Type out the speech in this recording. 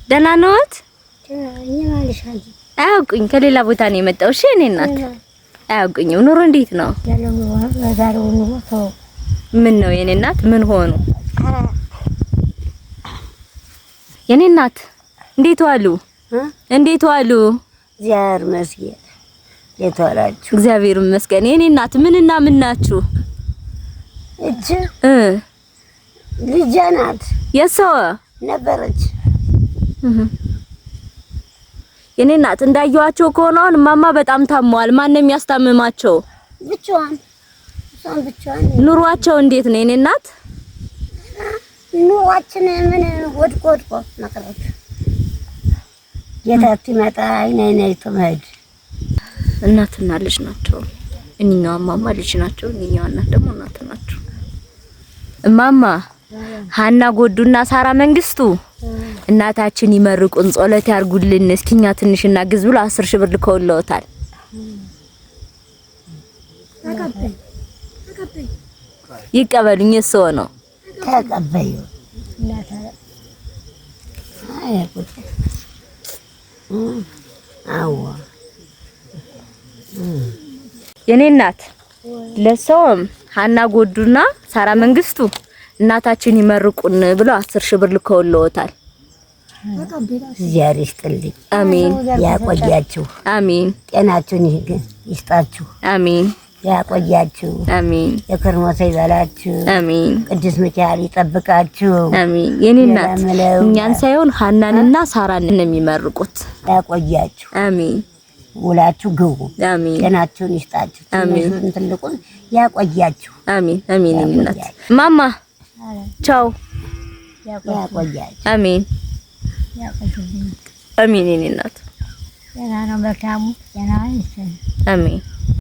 ደህና ነዎት? አያውቁኝ ከሌላ ቦታ ነው የመጣው። እሺ እኔ እናት አያውቁኝም። ኑሮ እንዴት ነው? ምን ነው የኔ እናት ምን ሆኑ? የኔ እናት እንዴት ዋሉ? እንዴት ዋሉ? እግዚአብሔር ይመስገን። እንዴት ዋላችሁ? እግዚአብሔር ይመስገን። የኔ እናት ምንና ምን ናችሁ? እቺ ልጅ ናት የሰው ነበረች። የኔ እናት እንዳየዋቸው ከሆነ አሁን ማማ በጣም ታመዋል። ማን ነው የሚያስታምማቸው? ብቻዋን ኑሯቸው እንዴት ነው የኔ እናት? ኑሯችን ምን ወድቆ መቅረት የታት ይመጣ አይናይ ተመድ እናትና ልጅ ናቸው። እኛዋ ማማ ልጅ ናቸው። እኛዋ እናት ደግሞ እናት ናቸው። ማማ ሀና ጎዱና ሳራ መንግስቱ እናታችን ይመርቁን ጸሎት ያርጉልን። እስኪኛ ትንሽና ግዝ ብሎ 10 ሺህ ብር ልከውልዎታል። ይቀበሉኝ። እሱ ነው ተቀበዩ። የኔ እናት ለሰውም ሀና ጎዱና ሳራ መንግስቱ እናታችን ይመርቁን ብሎ 10 ሺህ ብር ልከውልዎታል። እግዚአብሔር ይስጥልኝ። አሜን። ያቆያችሁ። አሜን። ጤናችሁን ይስጣችሁ። አሜን። ያቆያችሁ። አሜን። የከርሞ ይበላችሁ። አሜን። ቅዱስ ሚካኤል ይጠብቃችሁ። አሜን። የኔ እናት እኛን ሳይሆን ሀናንና ሳራን ነው የሚመርቁት። ያቆያችሁ። አሜን። ውላችሁ ግቡ። አሜን። ጤናችሁን ይስጣችሁ። አሜን። ትልቁን ያቆያችሁ። አሜን። አሜን። እናት ማማ ቻው። ያቆያችሁ። አሜን። አሜን። እናት ደህና ነው። መልካሙ ደህና ነው። አሜን።